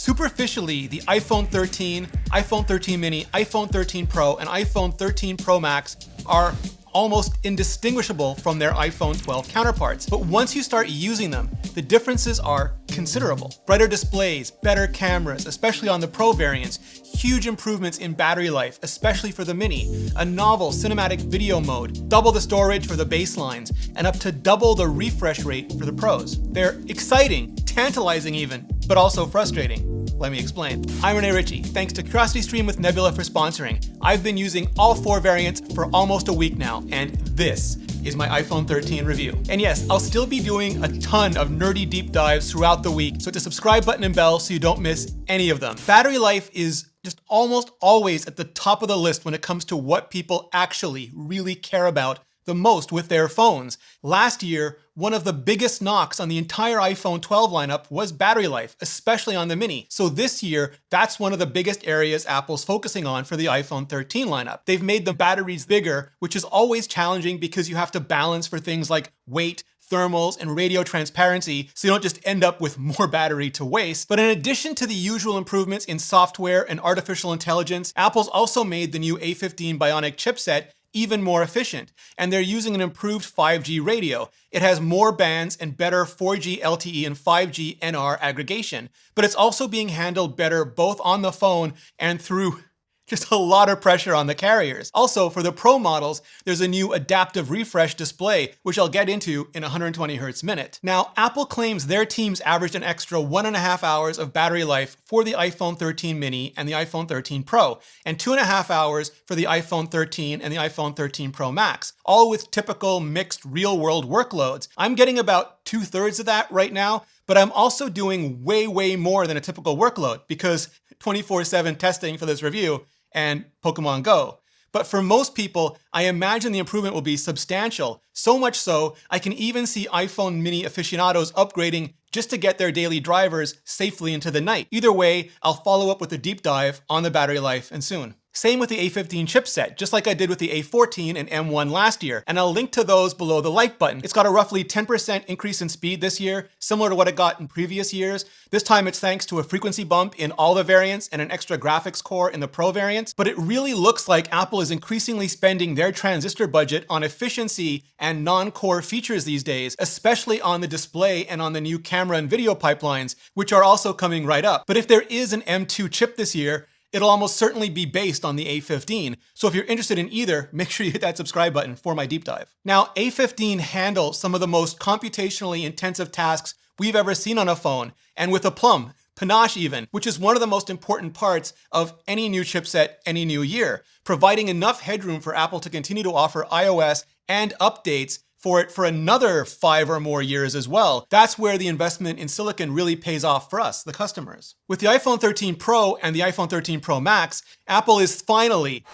Superficially, the iPhone 13, iPhone 13 mini, iPhone 13 Pro, and iPhone 13 Pro Max are almost indistinguishable from their iPhone 12 counterparts. But once you start using them, the differences are considerable. Brighter displays, better cameras, especially on the Pro variants, huge improvements in battery life, especially for the Mini, a novel cinematic video mode, double the storage for the baselines, and up to double the refresh rate for the Pros. They're exciting, tantalizing even, but also frustrating. Let me explain. I'm Rene Ritchie. Thanks to CuriosityStream with Nebula for sponsoring. I've been using all 4 variants for almost a week now, and this is my iPhone 13 review. And yes, I'll still be doing a ton of nerdy deep dives throughout the week, so hit the subscribe button and bell so you don't miss any of them. Battery life is just almost always at the top of the list when it comes to what people actually really care about the most with their phones. Last year, one of the biggest knocks on the entire iPhone 12 lineup was battery life, especially on the Mini. So this year, that's one of the biggest areas Apple's focusing on for the iPhone 13 lineup. They've made the batteries bigger, which is always challenging because you have to balance for things like weight, thermals, and radio transparency, so you don't just end up with more battery to waste. But in addition to the usual improvements in software and artificial intelligence, Apple's also made the new A15 Bionic chipset even more efficient, and they're using an improved 5G radio. It has more bands and better 4G LTE and 5G NR aggregation, but it's also being handled better both on the phone and through just a lot of pressure on the carriers. Also, for the Pro models, there's a new adaptive refresh display, which I'll get into in 120 Hz minute. Now, Apple claims their teams averaged an extra 1.5 hours of battery life for the iPhone 13 mini and the iPhone 13 Pro, and 2.5 hours for the iPhone 13 and the iPhone 13 Pro Max, all with typical mixed real-world workloads. I'm getting about 2/3 of that right now, but I'm also doing way more than a typical workload because 24/7 testing for this review and Pokemon Go. But for most people, I imagine the improvement will be substantial, so much so I can even see iPhone mini aficionados upgrading just to get their daily drivers safely into the night. Either way, I'll follow up with a deep dive on the battery life and soon. Same with the A15 chipset, just like I did with the A14 and M1 last year, and I'll link to those below the like button. It's got a roughly 10% increase in speed this year, similar to what it got in previous years. This time it's thanks to a frequency bump in all the variants and an extra graphics core in the Pro variants, but it really looks like Apple is increasingly spending their transistor budget on efficiency and non-core features these days, especially on the display and on the new camera and video pipelines, which are also coming right up. But if there is an M2 chip this year, it'll almost certainly be based on the A15. So if you're interested in either, make sure you hit that subscribe button for my deep dive. Now, A15 handles some of the most computationally intensive tasks we've ever seen on a phone, and with aplomb, panache even, which is one of the most important parts of any new chipset any new year, providing enough headroom for Apple to continue to offer iOS and updates for it for another 5 or more years as well. That's where the investment in silicon really pays off for us, the customers. With the iPhone 13 Pro and the iPhone 13 Pro Max, Apple is finally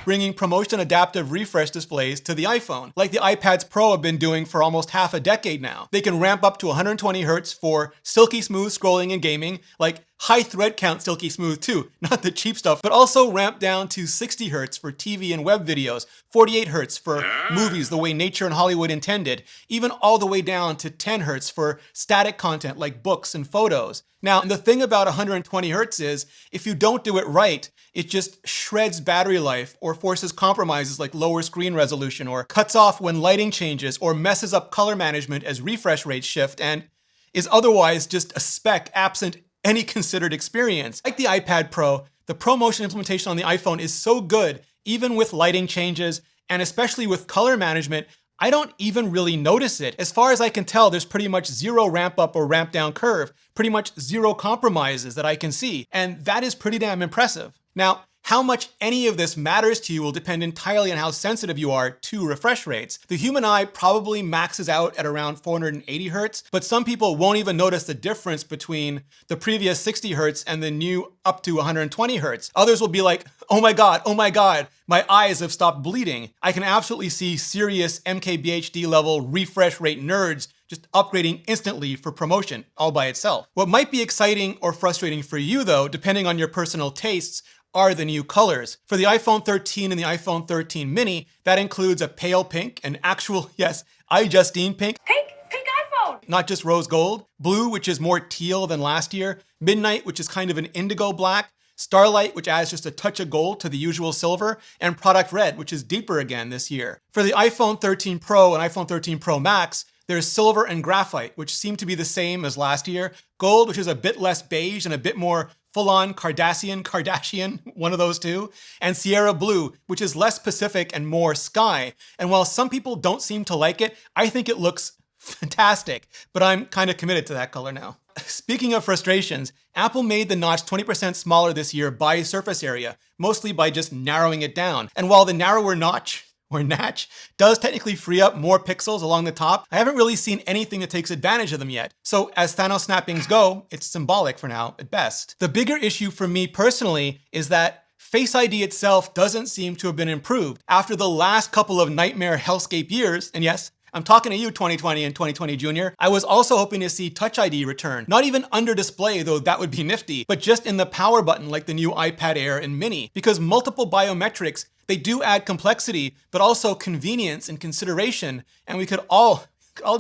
bringing promotion adaptive refresh displays to the iPhone, like the iPads Pro have been doing for almost half a decade now. They can ramp up to 120 Hz for silky smooth scrolling and gaming, like high thread count silky smooth too, not the cheap stuff, but also ramp down to 60 Hz for TV and web videos, 48 Hz for movies the way nature and Hollywood intended, even all the way down to 10 Hz for static content like books and photos. Now, the thing about 120 Hz is, if you don't do it right, it just shreds battery life or forces compromises like lower screen resolution or cuts off when lighting changes or messes up color management as refresh rates shift and is otherwise just a speck absent any considered experience. Like the iPad Pro, the ProMotion implementation on the iPhone is so good, even with lighting changes and especially with color management, I don't even really notice it. As far as I can tell, there's pretty much zero ramp up or ramp down curve, pretty much zero compromises that I can see, and that is pretty damn impressive. Now, how much any of this matters to you will depend entirely on how sensitive you are to refresh rates. The human eye probably maxes out at around 480 Hz, but some people won't even notice the difference between the previous 60 Hz and the new up to 120 Hz. Others will be like, oh my God, my eyes have stopped bleeding. I can absolutely see serious MKBHD level refresh rate nerds just upgrading instantly for promotion all by itself. What might be exciting or frustrating for you though, depending on your personal tastes, are the new colors. For the iPhone 13 and the iPhone 13 mini, that includes a pale pink, an actual, yes, iJustine pink, Pink Not just rose gold, blue, which is more teal than last year, midnight, which is kind of an indigo black, starlight, which adds just a touch of gold to the usual silver, and product red, which is deeper again this year. For the iPhone 13 Pro and iPhone 13 Pro Max, there's silver and graphite, which seem to be the same as last year, gold, which is a bit less beige and a bit more full-on Kardashian, one of those two, and Sierra Blue, which is less Pacific and more sky. And while some people don't seem to like it, I think it looks fantastic, but I'm kind of committed to that color now. Speaking of frustrations, Apple made the notch 20% smaller this year by surface area, mostly by just narrowing it down. And while the narrower notch, or natch, does technically free up more pixels along the top, I haven't really seen anything that takes advantage of them yet. So as Thanos snappings go, it's symbolic for now at best. The bigger issue for me personally is that Face ID itself doesn't seem to have been improved. After the last couple of nightmare hellscape years, and yes, I'm talking to you 2020 and 2020 Junior, I was also hoping to see Touch ID return. Not even under display, though that would be nifty, but just in the power button like the new iPad Air and Mini. Because multiple biometrics, they do add complexity, but also convenience and consideration, and we could all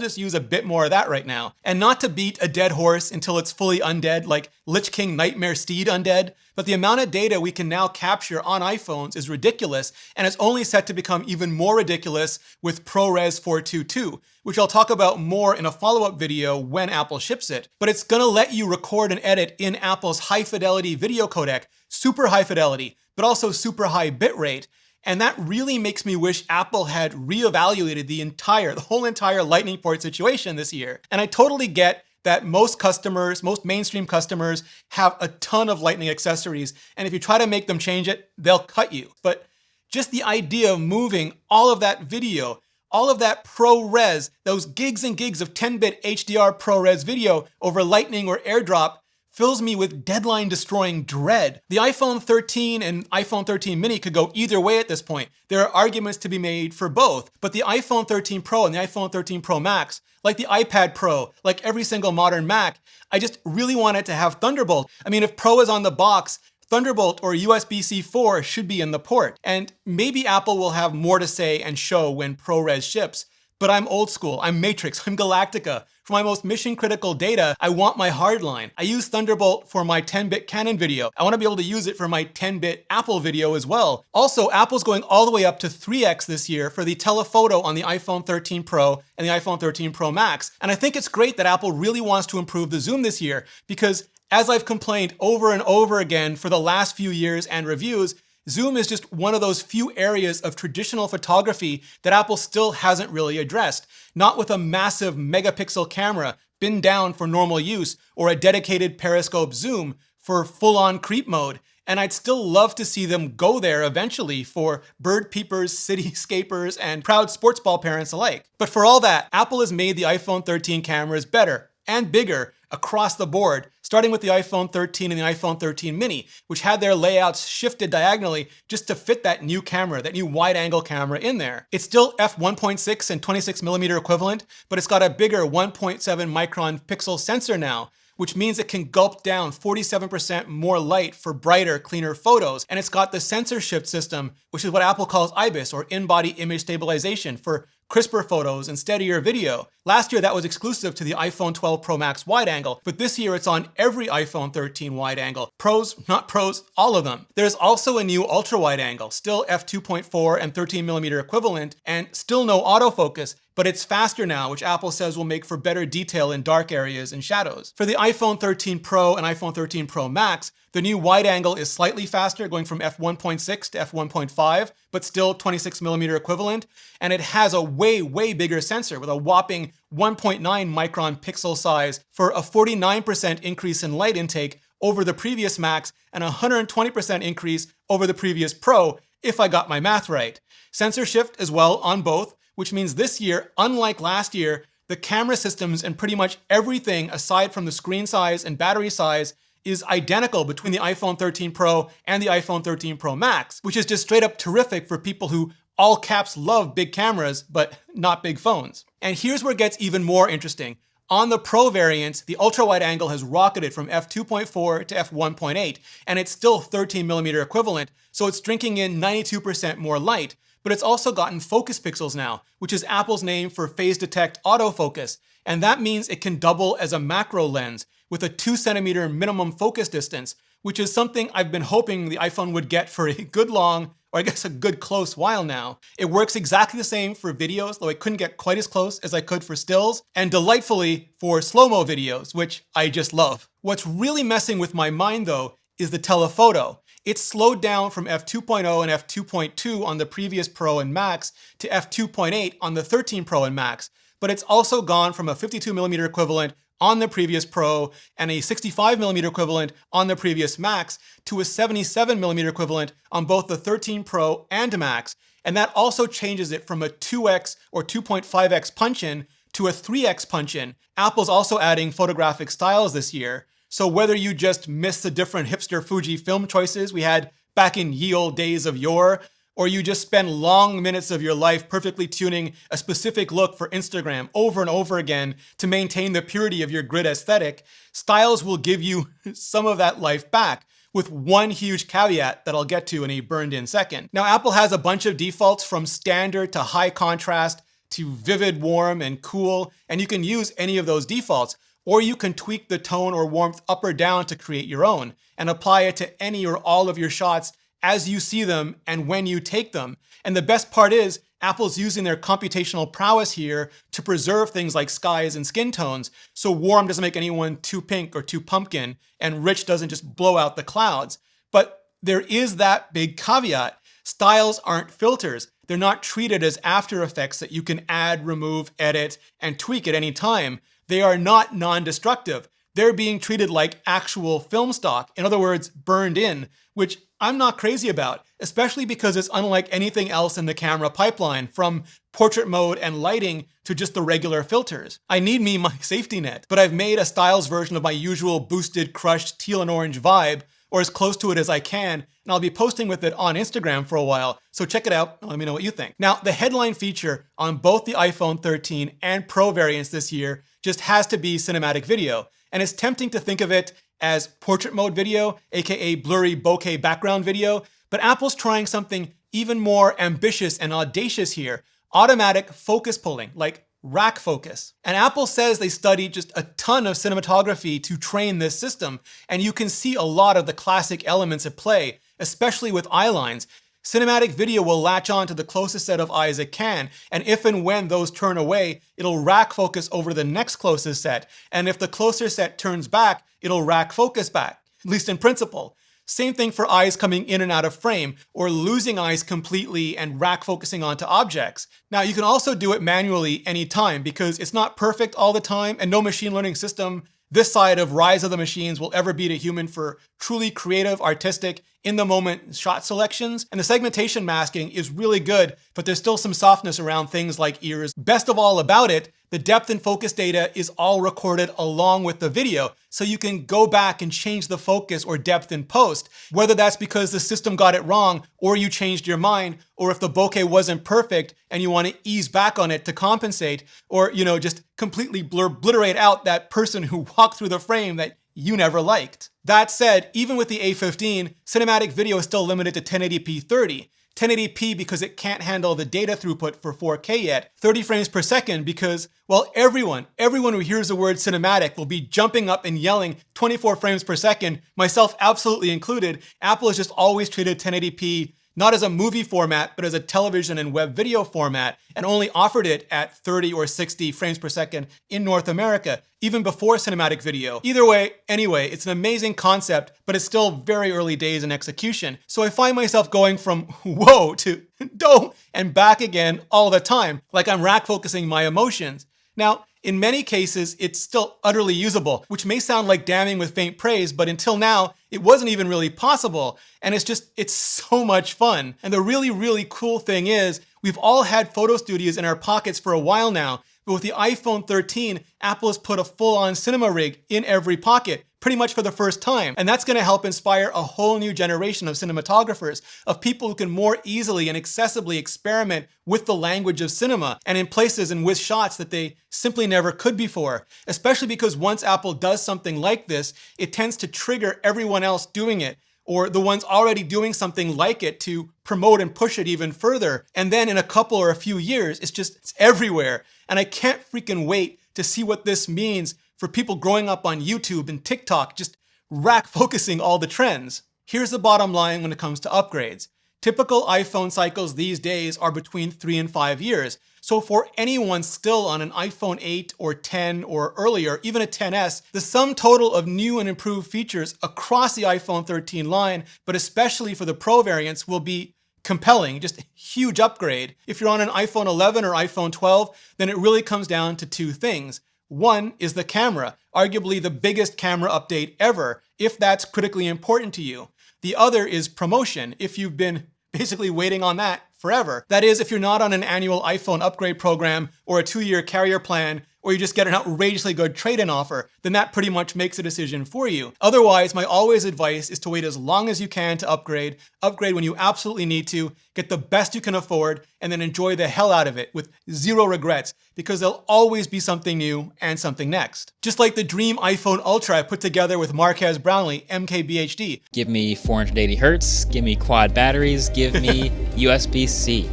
just use a bit more of that right now. And not to beat a dead horse until it's fully undead, like Lich King Nightmare Steed undead, but the amount of data we can now capture on iPhones is ridiculous, and it's only set to become even more ridiculous with ProRes 422, which I'll talk about more in a follow-up video when Apple ships it. But it's gonna let you record and edit in Apple's high-fidelity video codec, super high fidelity, but also super high bitrate. And that really makes me wish Apple had reevaluated the whole entire Lightning port situation this year. And I totally get that most mainstream customers have a ton of Lightning accessories, and if you try to make them change it, they'll cut you. But just the idea of moving all of that video, all of that ProRes, those gigs and gigs of 10-bit HDR ProRes video over Lightning or AirDrop fills me with deadline-destroying dread. The iPhone 13 and iPhone 13 mini could go either way at this point. There are arguments to be made for both, but the iPhone 13 Pro and the iPhone 13 Pro Max, like the iPad Pro, like every single modern Mac, I just really want it to have Thunderbolt. I mean, if Pro is on the box, Thunderbolt or USB-C 4 should be in the port. And maybe Apple will have more to say and show when ProRes ships, but I'm old school, I'm Matrix, I'm Galactica. For my most mission-critical data, I want my hardline. I use Thunderbolt for my 10-bit Canon video. I want to be able to use it for my 10-bit Apple video as well. Also, Apple's going all the way up to 3x this year for the telephoto on the iPhone 13 Pro and the iPhone 13 Pro Max. And I think it's great that Apple really wants to improve the zoom this year because, as I've complained over and over again for the last few years and reviews, zoom is just one of those few areas of traditional photography that Apple still hasn't really addressed. Not with a massive megapixel camera binned down for normal use or a dedicated periscope zoom for full-on creep mode. And I'd still love to see them go there eventually for bird peepers, cityscapers, and proud sports ball parents alike. But for all that, Apple has made the iPhone 13 cameras better and bigger across the board, starting with the iPhone 13 and the iPhone 13 mini, which had their layouts shifted diagonally just to fit that new camera, that new wide-angle camera in there. It's still f1.6 and 26mm equivalent, but it's got a bigger 1.7 micron pixel sensor now, which means it can gulp down 47% more light for brighter, cleaner photos. And it's got the sensor shift system, which is what Apple calls IBIS, or in-body image stabilization, for crisper photos and steadier video. Last year, that was exclusive to the iPhone 12 Pro Max wide angle, but this year it's on every iPhone 13 wide angle. Pros, not pros, all of them. There's also a new ultra wide angle, still f2.4 and 13mm equivalent, and still no autofocus, but it's faster now, which Apple says will make for better detail in dark areas and shadows. For the iPhone 13 Pro and iPhone 13 Pro Max, the new wide angle is slightly faster, going from f1.6 to f1.5, but still 26mm equivalent, and it has a way bigger sensor with a whopping 1.9 micron pixel size for a 49% increase in light intake over the previous Max and a 120% increase over the previous Pro, if I got my math right. Sensor shift as well on both, which means this year, unlike last year, the camera systems and pretty much everything aside from the screen size and battery size is identical between the iPhone 13 Pro and the iPhone 13 Pro Max, which is just straight up terrific for people who all caps love big cameras, but not big phones. And here's where it gets even more interesting. On the Pro variant, the ultra wide angle has rocketed from f2.4 to f1.8, and it's still 13mm equivalent, so it's drinking in 92% more light. But it's also gotten focus pixels now, which is Apple's name for phase detect autofocus. and that means it can double as a macro lens with a 2 cm minimum focus distance, which is something I've been hoping the iPhone would get for a good long, or I guess a good close while now. It works exactly the same for videos, though I couldn't get quite as close as I could for stills, and delightfully for slow-mo videos, which I just love. What's really messing with my mind though is the telephoto. It's slowed down from f2.0 and f2.2 on the previous Pro and Max to f2.8 on the 13 Pro and Max, but it's also gone from a 52mm equivalent on the previous Pro and a 65mm equivalent on the previous Max to a 77mm equivalent on both the 13 Pro and Max. And that also changes it from a 2x or 2.5x punch-in to a 3x punch-in. Apple's also adding photographic styles this year. So whether you just miss the different hipster Fuji film choices we had back in ye olde days of yore, or you just spend long minutes of your life perfectly tuning a specific look for Instagram over and over again to maintain the purity of your grid aesthetic, styles will give you some of that life back, with one huge caveat that I'll get to in a burned-in second. Now, Apple has a bunch of defaults from standard to high contrast to vivid, warm, and cool, and you can use any of those defaults, or you can tweak the tone or warmth up or down to create your own, and apply it to any or all of your shots as you see them and when you take them. And the best part is, Apple's using their computational prowess here to preserve things like skies and skin tones, so warm doesn't make anyone too pink or too pumpkin, and rich doesn't just blow out the clouds. But there is that big caveat. Styles aren't filters. They're not treated as After Effects that you can add, remove, edit, and tweak at any time. They are not non-destructive. They're being treated like actual film stock, in other words, burned in, which I'm not crazy about, especially because it's unlike anything else in the camera pipeline, from portrait mode and lighting to just the regular filters. I need me my safety net, but I've made a styles version of my usual boosted, crushed teal and orange vibe, or as close to it as I can, and I'll be posting with it on Instagram for a while, so check it out and let me know what you think. Now, the headline feature on both the iPhone 13 and Pro variants this year just has to be cinematic video, and it's tempting to think of it as portrait mode video, aka blurry bokeh background video, but Apple's trying something even more ambitious and audacious here: automatic focus pulling, like rack focus. And Apple says they studied just a ton of cinematography to train this system, and you can see a lot of the classic elements at play, especially with eye lines. Cinematic video will latch on to the closest set of eyes it can, and if and when those turn away, it'll rack focus over the next closest set, and if the closer set turns back, it'll rack focus back, at least in principle. Same thing for eyes coming in and out of frame, or losing eyes completely and rack focusing onto objects. Now, you can also do it manually anytime, because it's not perfect all the time, and no machine learning system this side of Rise of the Machines will ever beat a human for truly creative, artistic, in-the-moment shot selections. And the segmentation masking is really good, but there's still some softness around things like ears. Best of all about it, the depth and focus data is all recorded along with the video, so you can go back and change the focus or depth in post, whether that's because the system got it wrong, or you changed your mind, or if the bokeh wasn't perfect and you want to ease back on it to compensate, or, just completely obliterate out that person who walked through the frame that you never liked. That said, even with the A15, cinematic video is still limited to 1080p 30. 1080p because it can't handle the data throughput for 4K yet, 30 frames per second because, well, everyone who hears the word cinematic will be jumping up and yelling 24 frames per second, myself absolutely included. Apple has just always treated 1080p not as a movie format, but as a television and web video format, and only offered it at 30 or 60 frames per second in North America, even before cinematic video. Either way, anyway, it's an amazing concept, but it's still very early days in execution. So I find myself going from whoa to don't and back again all the time, like I'm rack focusing my emotions. Now, in many cases, it's still utterly usable, which may sound like damning with faint praise, but until now, it wasn't even really possible. And it's so much fun. And the really, really cool thing is, we've all had photo studios in our pockets for a while now, but with the iPhone 13, Apple has put a full-on cinema rig in every pocket, pretty much for the first time. And that's gonna help inspire a whole new generation of cinematographers, of people who can more easily and accessibly experiment with the language of cinema and in places and with shots that they simply never could before. Especially because once Apple does something like this, it tends to trigger everyone else doing it, or the ones already doing something like it, to promote and push it even further. And then in a couple or a few years, it's everywhere. And I can't freaking wait to see what this means for people growing up on YouTube and TikTok, just rack focusing all the trends. Here's the bottom line when it comes to upgrades. Typical iPhone cycles these days are between 3 and 5 years. So for anyone still on an iPhone 8 or 10 or earlier, even a 10s, the sum total of new and improved features across the iPhone 13 line, but especially for the Pro variants, will be compelling, just a huge upgrade. If you're on an iPhone 11 or iPhone 12, then it really comes down to two things. One is the camera, arguably the biggest camera update ever, if that's critically important to you. The other is promotion, if you've been basically waiting on that forever. That is, if you're not on an annual iPhone upgrade program or a 2-year carrier plan, or you just get an outrageously good trade-in offer, then that pretty much makes a decision for you. Otherwise, my always advice is to wait as long as you can to upgrade when you absolutely need to, get the best you can afford, and then enjoy the hell out of it with zero regrets, because there'll always be something new and something next. Just like the dream iPhone Ultra I put together with Marques Brownlee, MKBHD. Give me 480 hertz, give me quad batteries, give me USB-C.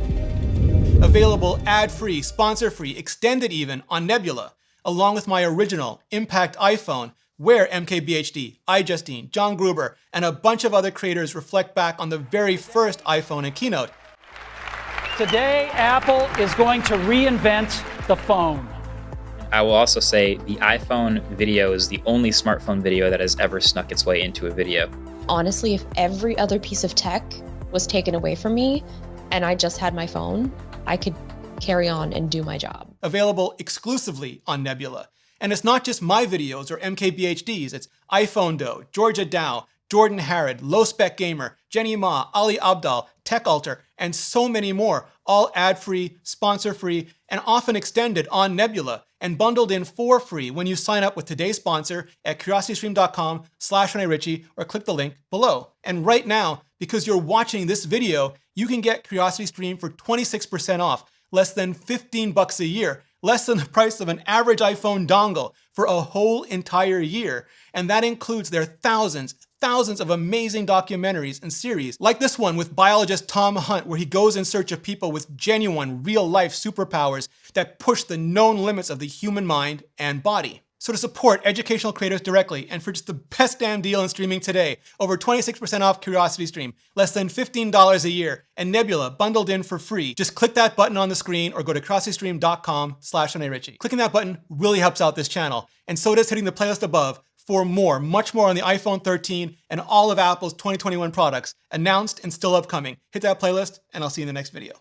Available ad-free, sponsor-free, extended even on Nebula, along with my original Impact iPhone, where MKBHD, iJustine, John Gruber, and a bunch of other creators reflect back on the very first iPhone and keynote. Today, Apple is going to reinvent the phone. I will also say the iPhone video is the only smartphone video that has ever snuck its way into a video. Honestly, if every other piece of tech was taken away from me and I just had my phone, I could carry on and do my job. Available exclusively on Nebula. And it's not just my videos or MKBHDs, it's iPhone Doe, Georgia Dow, Jordan Harrod, Low Spec Gamer, Jenny Ma, Ali Abdal, Tech Alter, and so many more, all ad-free, sponsor-free, and often extended on Nebula, and bundled in for free when you sign up with today's sponsor at curiositystream.com/Ritchie or click the link below. And right now, because you're watching this video, you can get CuriosityStream for 26% off, less than $15 a year, less than the price of an average iPhone dongle for a whole entire year. And that includes their thousands of amazing documentaries and series, like this one with biologist Tom Hunt, where he goes in search of people with genuine, real-life superpowers that push the known limits of the human mind and body. So to support educational creators directly, and for just the best damn deal in streaming today, over 26% off CuriosityStream, less than $15 a year, and Nebula bundled in for free, just click that button on the screen or go to curiositystream.com/Ritchie. Clicking that button really helps out this channel, and so does hitting the playlist above for more, much more on the iPhone 13 and all of Apple's 2021 products, announced and still upcoming. Hit that playlist, and I'll see you in the next video.